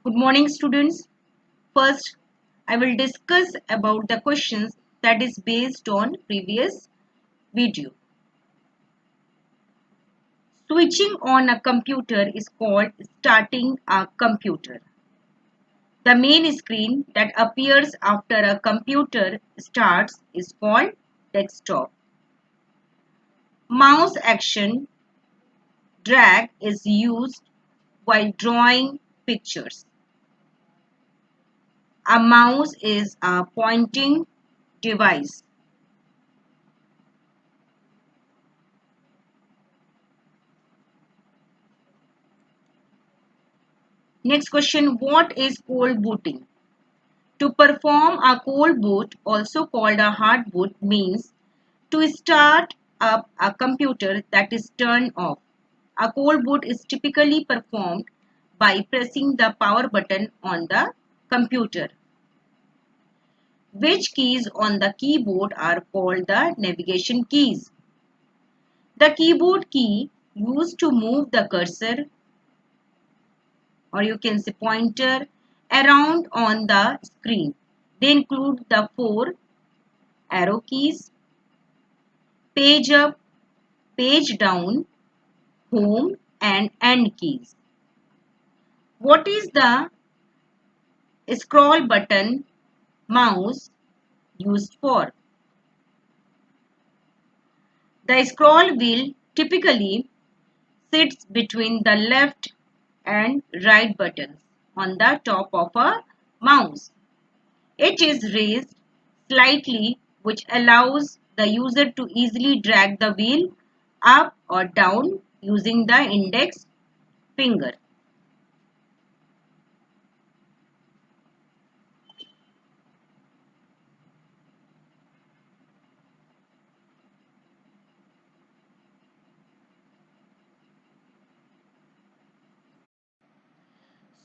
Good morning, students. First, I will discuss about the questions that is based on previous video. Switching on a computer is called starting a computer. The main screen that appears after a computer starts is called desktop. Mouse action drag is used while drawing pictures. A mouse is a pointing device. Next question, what is cold booting? To perform a cold boot, also called a hard boot, means to start up a computer that is turned off. A cold boot is typically performed by pressing the power button on the computer. Which keys on the keyboard are called the navigation keys? The keyboard key used to move the cursor, or you can say pointer, around on the screen. They include the four arrow keys, page up, page down, home and end keys. What is the scroll button mouse used for? The scroll wheel typically sits between the left and right buttons on the top of a mouse. It is raised slightly, which allows the user to easily drag the wheel up or down using the index finger.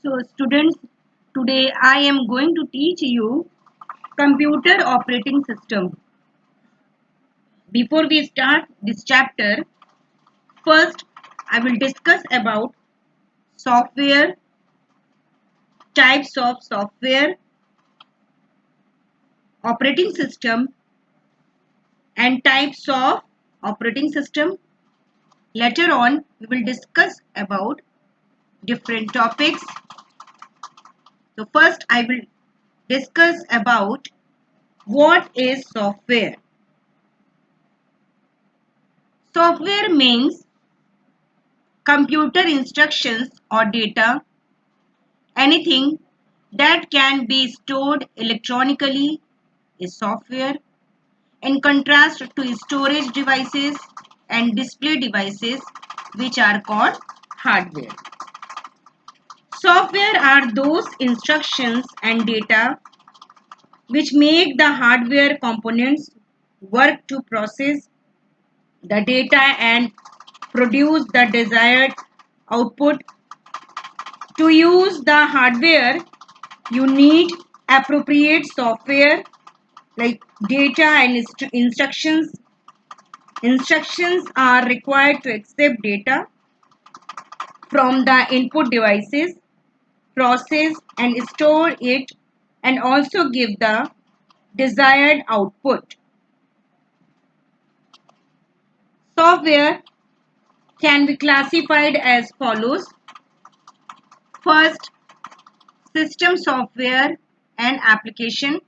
So students, today I am going to teach you computer operating system. Before we start this chapter, first I will discuss about software, types of software, operating system and types of operating system. Later on, we will discuss about different topics. So first I will discuss about what is software. Software means computer instructions or data, anything that can be stored electronically is software. In contrast to storage devices and display devices, which are called hardware. Software are those instructions and data which make the hardware components work to process the data and produce the desired output. To use the hardware, you need appropriate software like data and instructions. Instructions are required to accept data from the input devices, process and store it, and also give the desired output. Software can be classified as follows. First, system software and application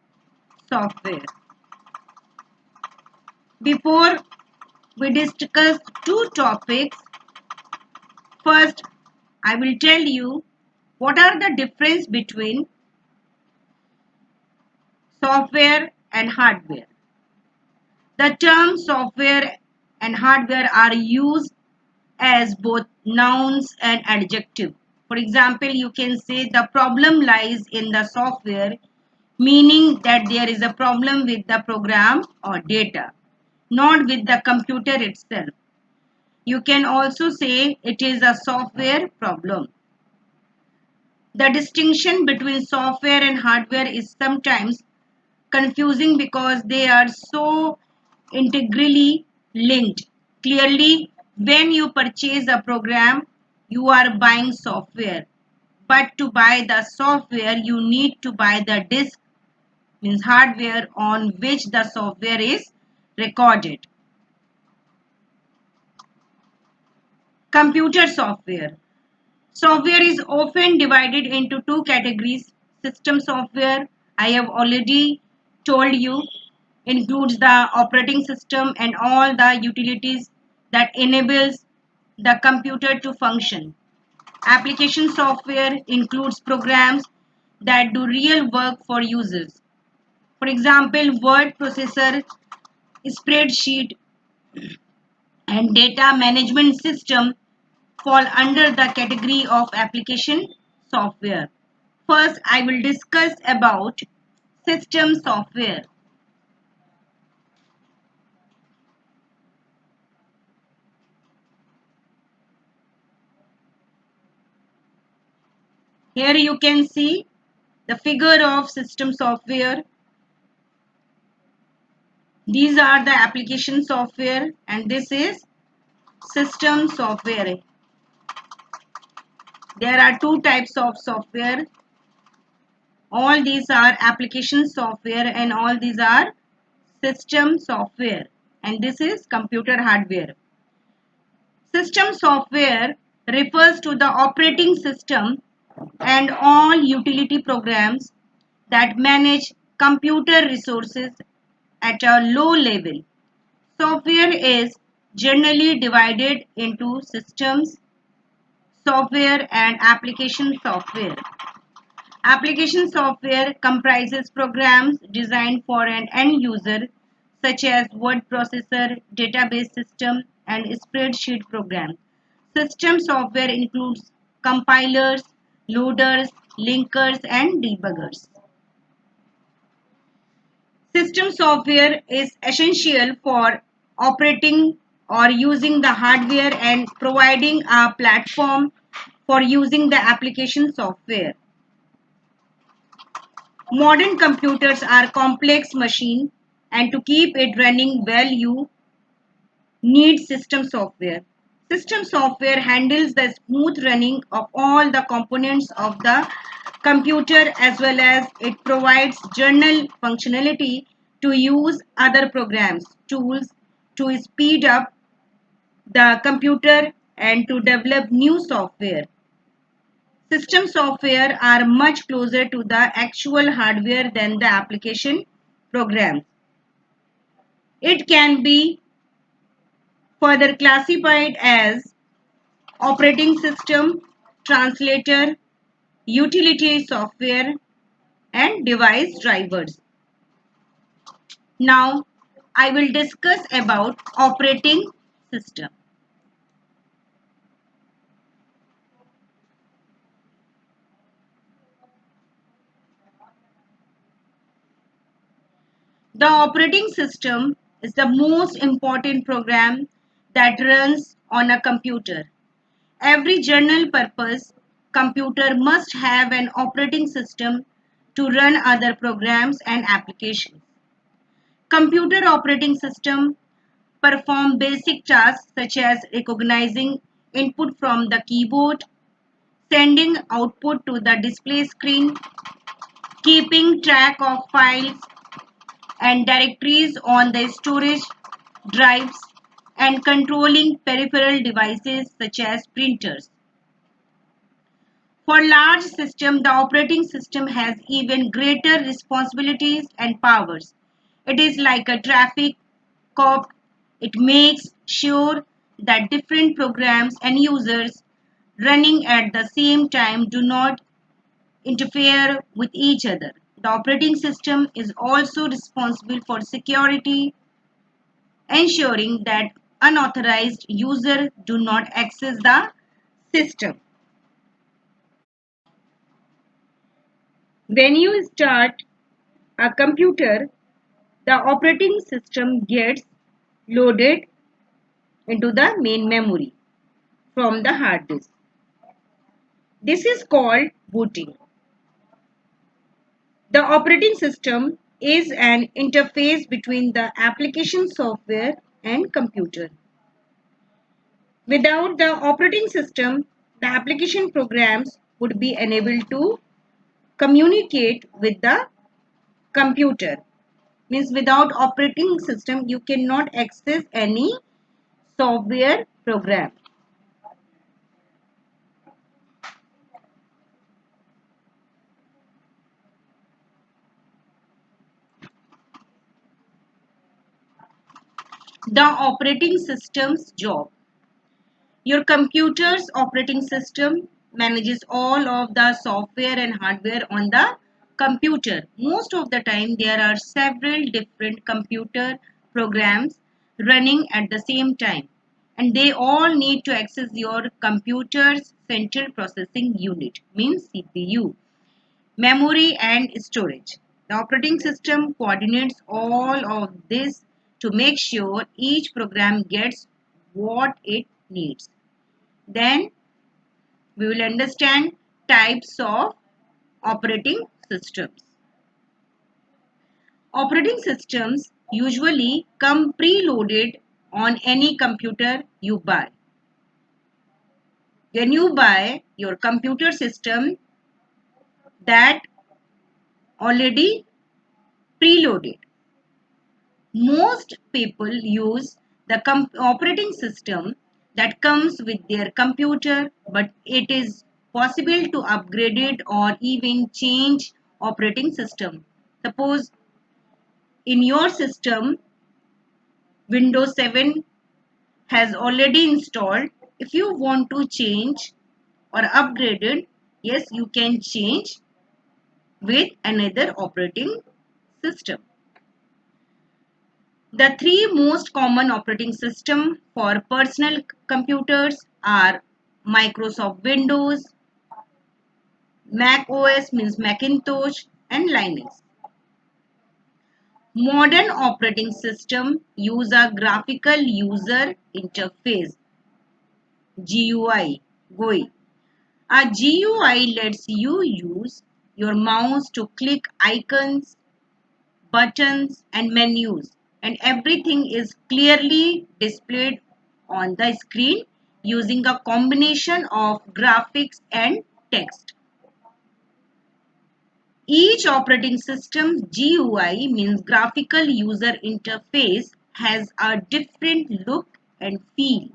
software. Before we discuss two topics, first I will tell you what are the difference between software and hardware. The terms software and hardware are used as both nouns and adjective. For example, you can say the problem lies in the software, meaning that there is a problem with the program or data, not with the computer itself. You can also say it is a software problem. The distinction between software and hardware is sometimes confusing because they are so integrally linked. Clearly, when you purchase a program, you are buying software. But to buy the software, you need to buy the disk, means hardware on which the software is recorded. Computer software. Software is often divided into two categories. System software, I have already told you, includes the operating system and all the utilities that enables the computer to function. Application software includes programs that do real work for users. For example, word processor, spreadsheet, and data management system fall under the category of application software. First, I will discuss about system software. Here you can see the figure of system software. These are the application software and this is system software. There are two types of software. All these are application software and all these are system software, and this is computer hardware. System software refers to the operating system and all utility programs that manage computer resources at a low level. Software is generally divided into systems software and application software. Application software comprises programs designed for an end user such as word processor, database system, and spreadsheet programs. System software includes compilers, loaders, linkers, and debuggers. System software is essential for operating or using the hardware and providing a platform for using the application software. Modern computers are complex machines, and to keep it running well, you need system software. System software handles the smooth running of all the components of the computer as well as it provides general functionality to use other programs, tools to speed up the computer and to develop new software. System software are much closer to the actual hardware than the application programs. It can be further classified as operating system, translator, utility software, and device drivers. Now, I will discuss about operating system. The operating system is the most important program that runs on a computer. Every general purpose computer must have an operating system to run other programs and applications. Computer operating system perform basic tasks such as recognizing input from the keyboard, sending output to the display screen, keeping track of files and directories on the storage drives, and controlling peripheral devices such as printers. For large systems, the operating system has even greater responsibilities and powers. It is like a traffic cop. It makes sure that different programs and users running at the same time do not interfere with each other. The operating system is also responsible for security, ensuring that unauthorized users do not access the system. When you start a computer, the operating system gets loaded into the main memory from the hard disk. This is called booting. The operating system is an interface between the application software and computer. Without the operating system, the application programs would be enabled to communicate with the computer. Means without operating system you cannot access any software program. The operating system's job. Your computer's operating system manages all of the software and hardware on the computer. Most of the time there are several different computer programs running at the same time, and they all need to access your computer's central processing unit, means CPU, memory and storage. The operating system coordinates all of this to make sure each program gets what it needs. Then we will understand types of operating systems. Operating systems usually come preloaded on any computer you buy. When you buy your computer system, that already preloaded. Most people use the operating system that comes with their computer, but it is possible to upgrade it or even change operating system. Suppose in your system Windows 7 has already installed. If you want to change or upgrade it, yes, you can change with another operating system. The three most common operating systems for personal computers are Microsoft Windows, Mac OS means Macintosh, and Linux. Modern operating systems use a graphical user interface GUI. A GUI lets you use your mouse to click icons, buttons and menus, and everything is clearly displayed on the screen using a combination of graphics and text. Each operating system's GUI means graphical user interface has a different look and feel.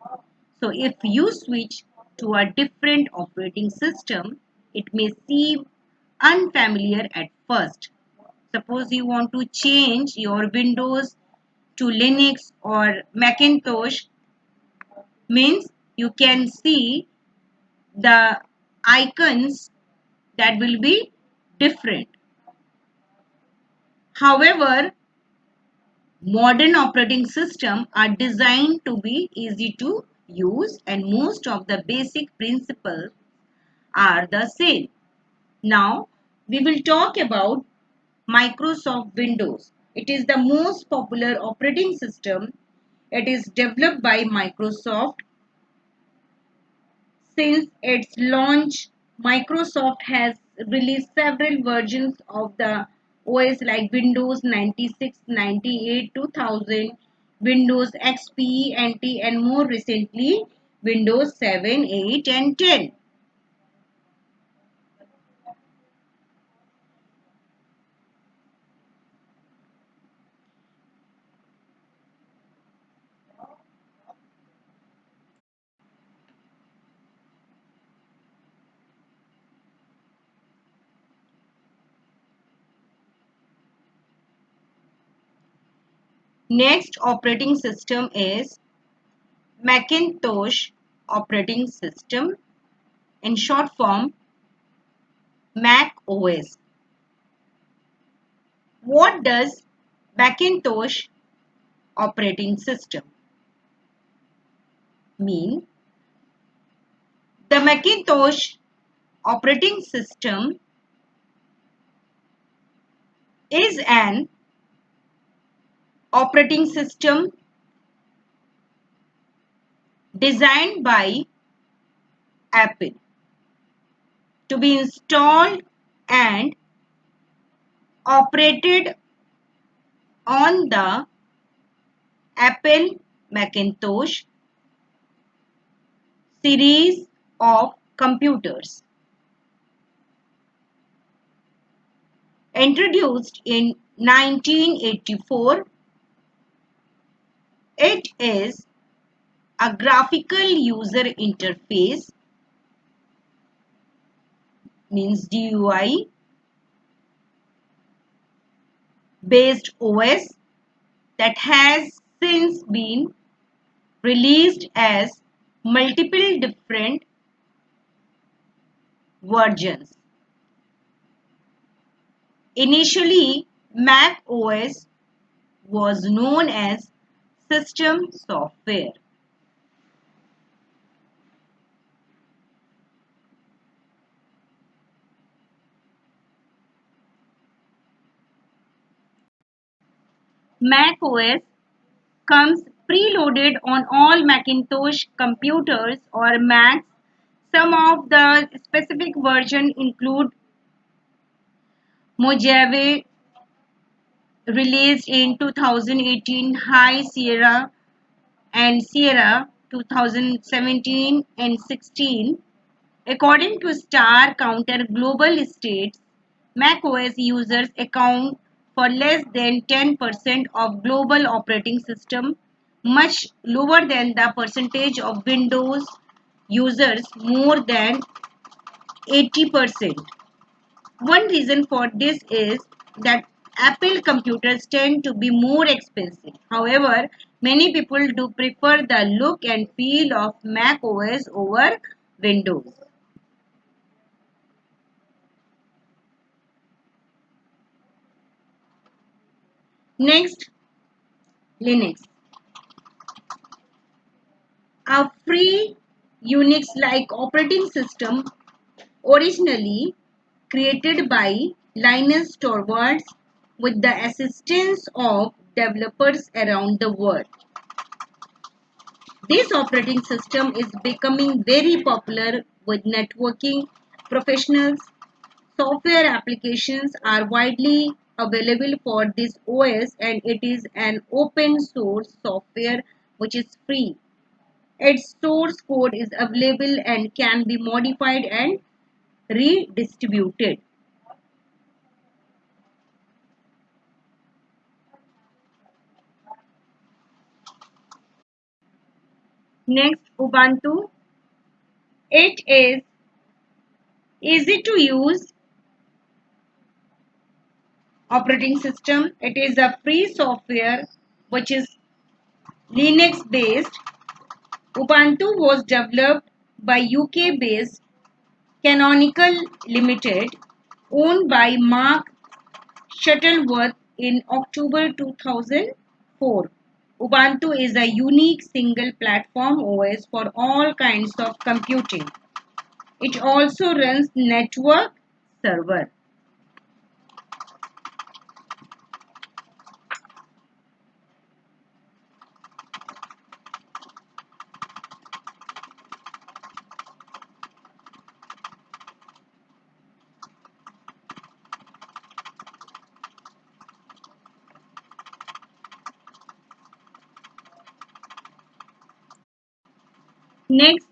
So if you switch to a different operating system, it may seem unfamiliar at first. Suppose you want to change your Windows to Linux or Macintosh, means you can see the icons that will be different. However, modern operating systems are designed to be easy to use and most of the basic principles are the same. Now, we will talk about Microsoft Windows. It is the most popular operating system. It is developed by Microsoft. Since its launch, Microsoft has released several versions of the OS like Windows 96, 98, 2000, Windows XP, NT, and more recently Windows 7, 8, and 10. Next operating system is Macintosh operating system, in short form Mac OS. What does Macintosh operating system mean? The Macintosh operating system is an operating system designed by Apple to be installed and operated on the Apple Macintosh series of computers. Introduced in 1984, it is a graphical user interface, means GUI, based OS that has since been released as multiple different versions. Initially, Mac OS was known as System Software. Mac OS comes preloaded on all Macintosh computers or Macs. Some of the specific versions include Mojave, released in 2018, High Sierra and Sierra 2017 and 16. According to Star Counter Global States, macOS users account for less than 10% of global operating system, much lower than the percentage of Windows users, more than 80%. One reason for this is that Apple computers tend to be more expensive. However, many people do prefer the look and feel of Mac OS over Windows. Next, Linux. A free Unix-like operating system originally created by Linus Torvalds with the assistance of developers around the world. This operating system is becoming very popular with networking professionals. Software applications are widely available for this OS, and it is an open source software which is free. Its source code is available and can be modified and redistributed. Next, Ubuntu. It is easy to use operating system. It is a free software which is Linux based. Ubuntu was developed by UK based Canonical Limited, owned by Mark Shuttleworth in October 2004. Ubuntu is a unique single platform OS for all kinds of computing. It also runs network server. Next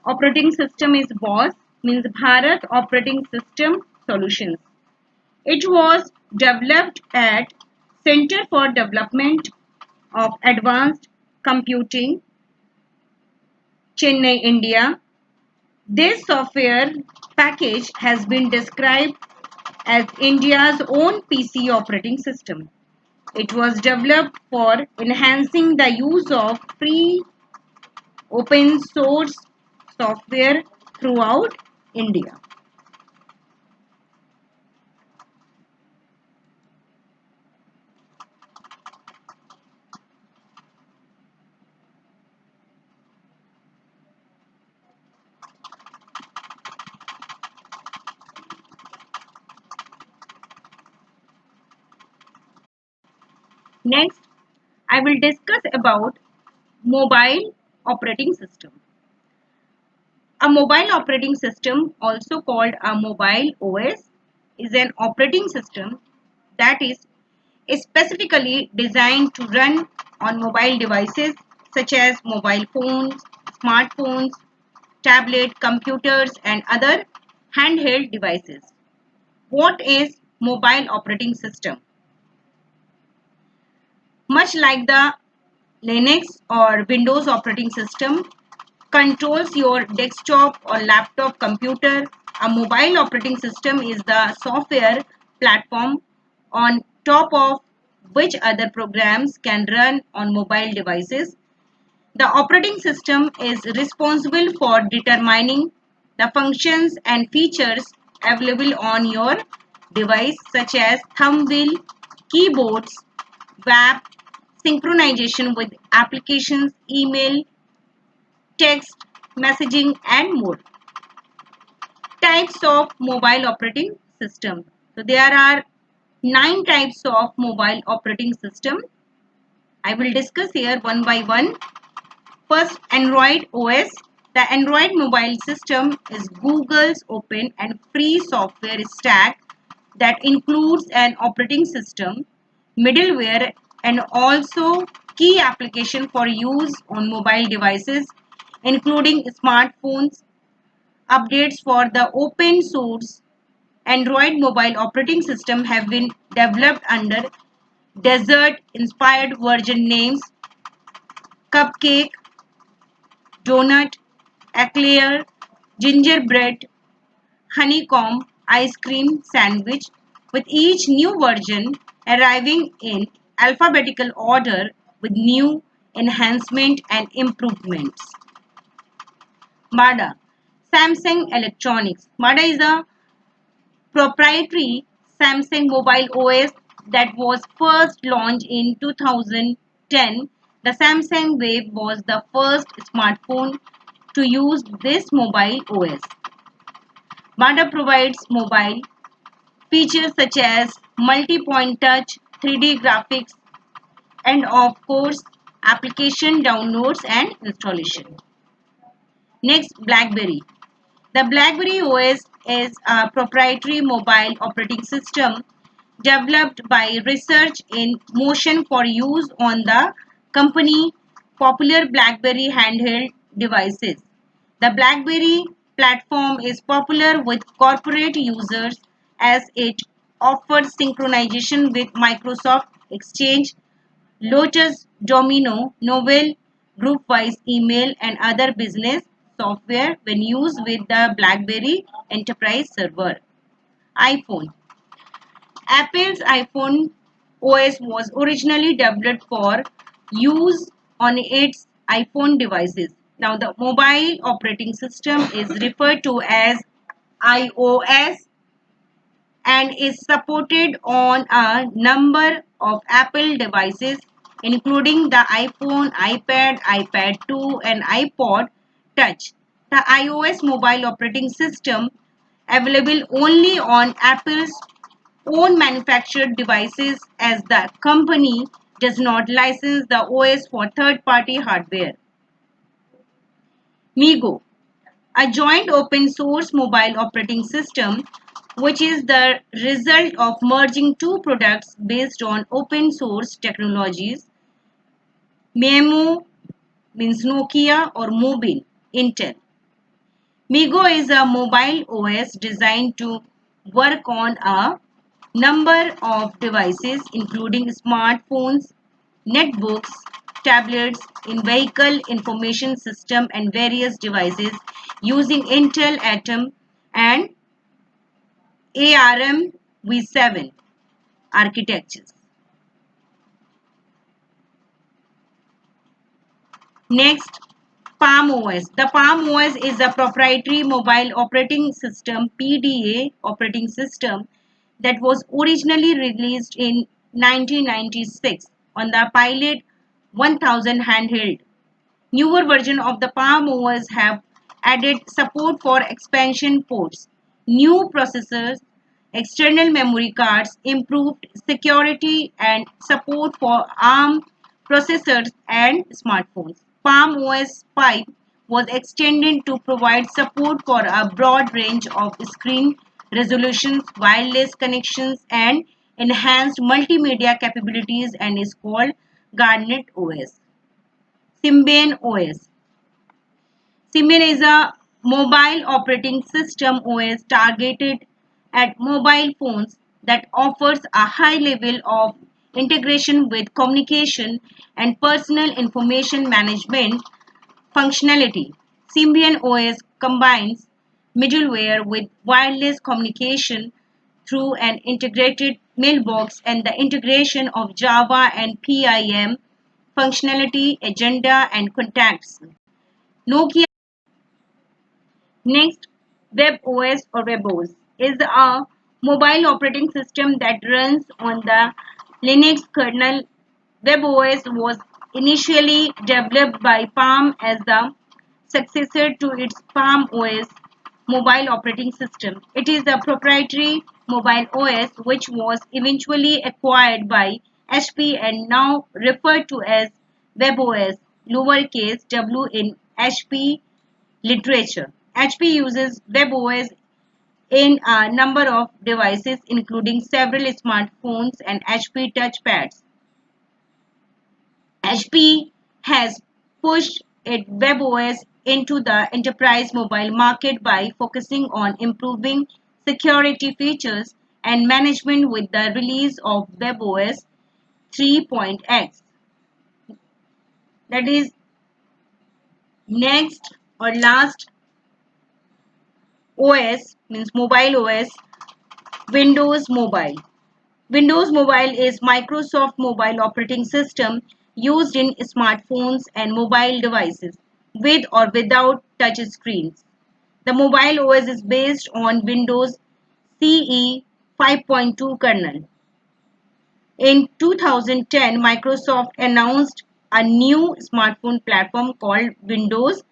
operating system is BOS, means Bharat Operating System Solutions. It was developed at Center for Development of Advanced Computing, Chennai, India. This software package has been described as India's own PC operating system. It was developed for enhancing the use of free open source software throughout India. Next, I will discuss about mobile operating system. A mobile operating system, also called a mobile OS, is an operating system that is specifically designed to run on mobile devices such as mobile phones, smartphones, tablet, computers, and other handheld devices. What is mobile operating system? Much like the Linux or Windows operating system controls your desktop or laptop computer, a mobile operating system is the software platform on top of which other programs can run on mobile devices. The operating system is responsible for determining the functions and features available on your device, such as thumb wheel, keyboards, web, synchronization with applications, email, text, messaging, and more. Types of mobile operating system. So there are 9 types of mobile operating system. I will discuss here one by one. First, Android OS. The Android mobile system is Google's open and free software stack that includes an operating system, middleware, and also key application for use on mobile devices, including smartphones. Updates for the open source Android mobile operating system have been developed under Desert inspired version names Cupcake, Donut, Eclair, Gingerbread, Honeycomb, Ice Cream Sandwich, with each new version arriving in alphabetical order with new enhancement and improvements. MADA, Samsung Electronics. MADA is a proprietary Samsung mobile OS that was first launched in 2010. The Samsung Wave was the first smartphone to use this mobile OS. MADA provides mobile features such as multi-point touch, 3D graphics, and of course application downloads and installation. Next, BlackBerry. The BlackBerry OS is a proprietary mobile operating system developed by Research in Motion for use on the company popular BlackBerry handheld devices. The BlackBerry platform is popular with corporate users as it offers synchronization with Microsoft Exchange, Lotus, Domino, Novell, GroupWise email, and other business software when used with the BlackBerry Enterprise Server. iPhone. Apple's iPhone OS was originally developed for use on its iPhone devices. Now, the mobile operating system is referred to as iOS and is supported on a number of Apple devices, including the iPhone, iPad, iPad 2, and iPod Touch. The iOS mobile operating system available only on Apple's own manufactured devices as the company does not license the OS for third-party hardware. MeeGo, a joint open source mobile operating system which is the result of merging two products based on open source technologies. Memo means Nokia or Mobile, Intel. MeeGo is a mobile OS designed to work on a number of devices including smartphones, netbooks, tablets, in-vehicle information system and various devices using Intel Atom and ARM v7 architectures. Next, Palm OS. The Palm OS is a proprietary mobile operating system (PDA) operating system that was originally released in 1996 on the Pilot 1000 handheld. Newer versions of the Palm OS have added support for expansion ports, new processors, external memory cards, improved security, and support for ARM processors and smartphones. Palm OS 5 was extended to provide support for a broad range of screen resolutions, wireless connections, and enhanced multimedia capabilities and is called Garnet OS. Symbian OS. Symbian is a mobile operating system OS targeted at mobile phones that offers a high level of integration with communication and personal information management functionality. Symbian OS combines middleware with wireless communication through an integrated mailbox and the integration of Java and PIM functionality, agenda, and contacts. Nokia Next, WebOS or WebOS is a mobile operating system that runs on the Linux kernel. WebOS was initially developed by Palm as the successor to its Palm OS mobile operating system. It is a proprietary mobile OS which was eventually acquired by HP and now referred to as WebOS, lowercase w in HP literature. HP uses WebOS in a number of devices including several smartphones and HP touchpads. HP has pushed its WebOS into the enterprise mobile market by focusing on improving security features and management with the release of WebOS 3.x. That is next or last OS means mobile OS, Windows Mobile. Windows Mobile is Microsoft mobile operating system used in smartphones and mobile devices with or without touch screens. The mobile OS is based on Windows CE 5.2 kernel. In 2010, Microsoft announced a new smartphone platform called Windows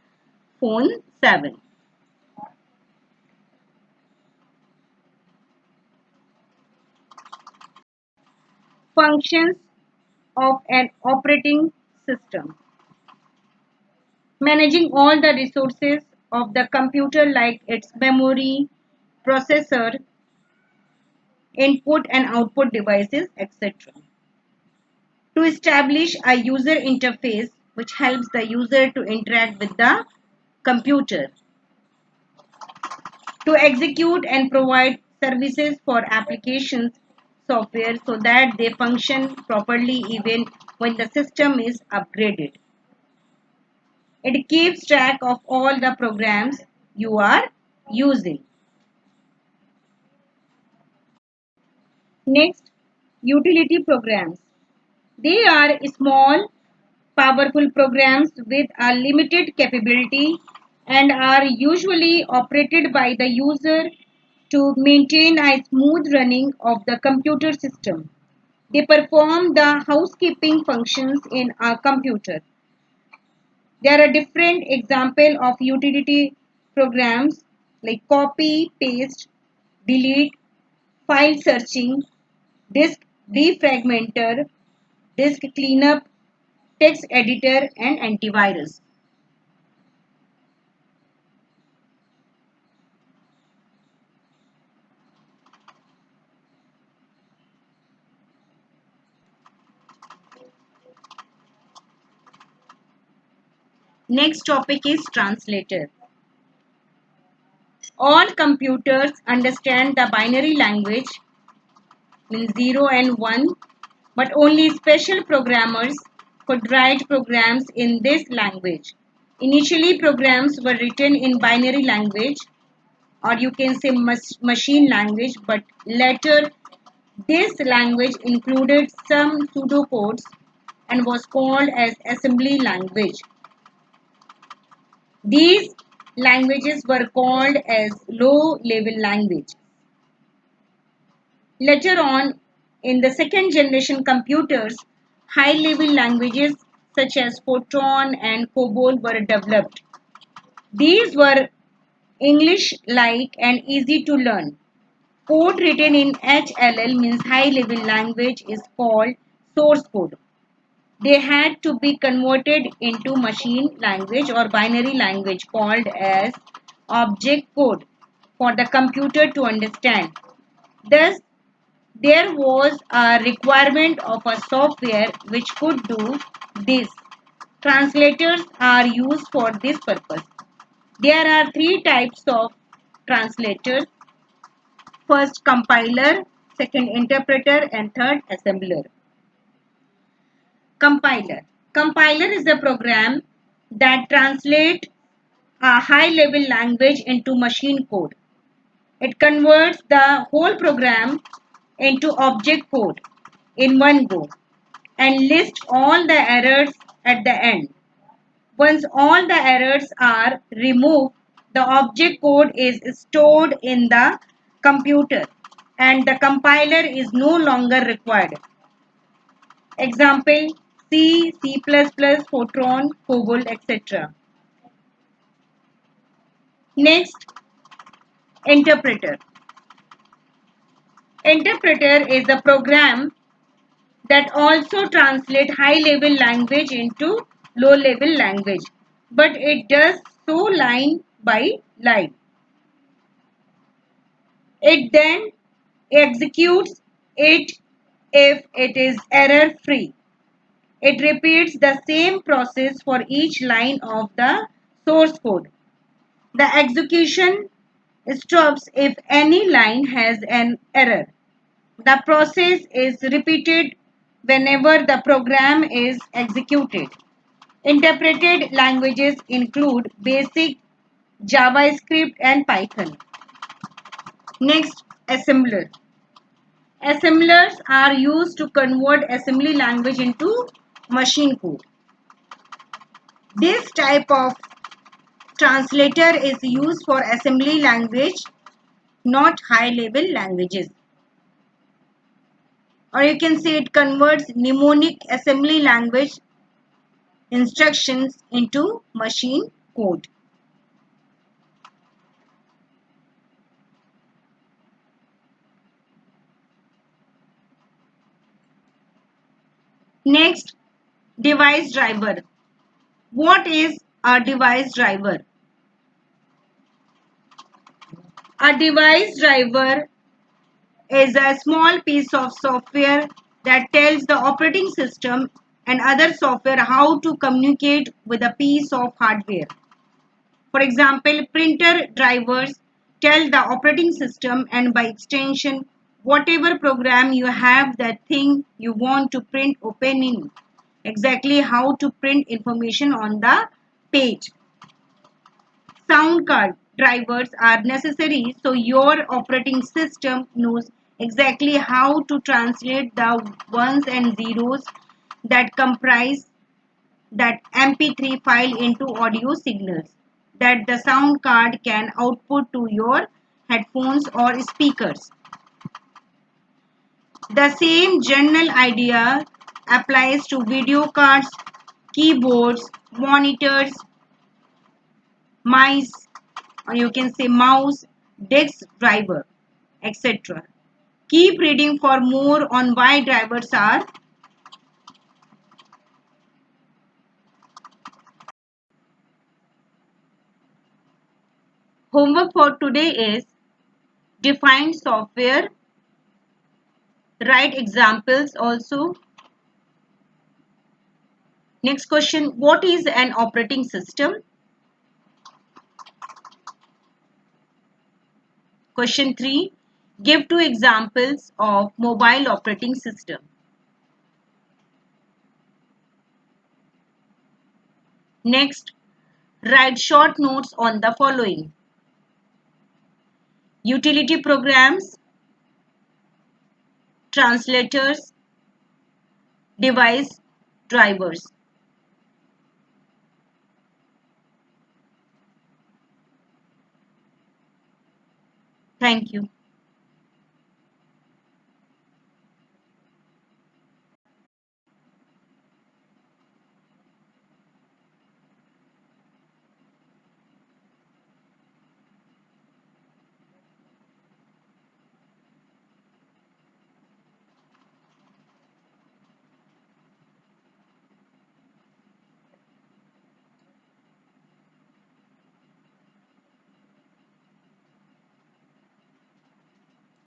Phone 7. Functions of an operating system. Managing all the resources of the computer like its memory, processor, input and output devices, etc. To establish a user interface which helps the user to interact with the computer. To execute and provide services for applications software so that they function properly even when the system is upgraded. It keeps track of all the programs you are using. Next, utility programs. They are small, powerful programs with a limited capability and are usually operated by the user to maintain a smooth running of the computer system. They perform the housekeeping functions in a computer. There are different examples of utility programs like copy, paste, delete, file searching, disk defragmenter, disk cleanup, text editor, and antivirus. Next topic is translator. All computers understand the binary language, means 0 and 1, but only special programmers could write programs in this language. Initially, programs were written in binary language, or you can say machine language, but later this language included some pseudocodes and was called as assembly language. These languages were called as low-level language. Later on, in the second generation computers, high-level languages such as Fortran and COBOL were developed. These were English-like and easy to learn. Code written in HLL means high-level language is called source code. They had to be converted into machine language or binary language called as object code for the computer to understand. Thus, there was a requirement of a software which could do this. Translators are used for this purpose. There are three types of translators. first compiler, second interpreter, and third assembler. Compiler. Compiler is a program that translates a high-level language into machine code. It converts the whole program into object code in one go and lists all the errors at the end. Once all the errors are removed, the object code is stored in the computer and the compiler is no longer required. Example: C, C++, Fortran, COBOL, etc. Next, interpreter. Interpreter is a program that also translates high-level language into low-level language, but it does so line by line. It then executes it if it is error-free. It repeats the same process for each line of the source code. The execution stops if any line has an error. The process is repeated whenever the program is executed. Interpreted languages include BASIC, JavaScript, and Python. Next, assembler. Assemblers are used to convert assembly language into machine code. This type of translator is used for assembly language, not high-level languages. Or you can say it converts mnemonic assembly language instructions into machine code. Next, device driver. What is a device driver? A device driver is a small piece of software that tells the operating system and other software how to communicate with a piece of hardware. For example, printer drivers tell the operating system and by extension whatever program you have that thing you want to print open in exactly how to print information on the page. Sound card drivers are necessary so your operating system knows exactly how to translate the ones and zeros that comprise that MP3 file into audio signals that the sound card can output to your headphones or speakers. The same general idea applies to video cards, keyboards, monitors, mice, or you can say mouse, disk driver, etc. Keep reading for more on why drivers are. Homework for today is define software, write examples also. Next question, what is an operating system? Question 3, give 2 examples of mobile operating system. Next, write short notes on the following: utility programs, translators, device drivers. Thank you.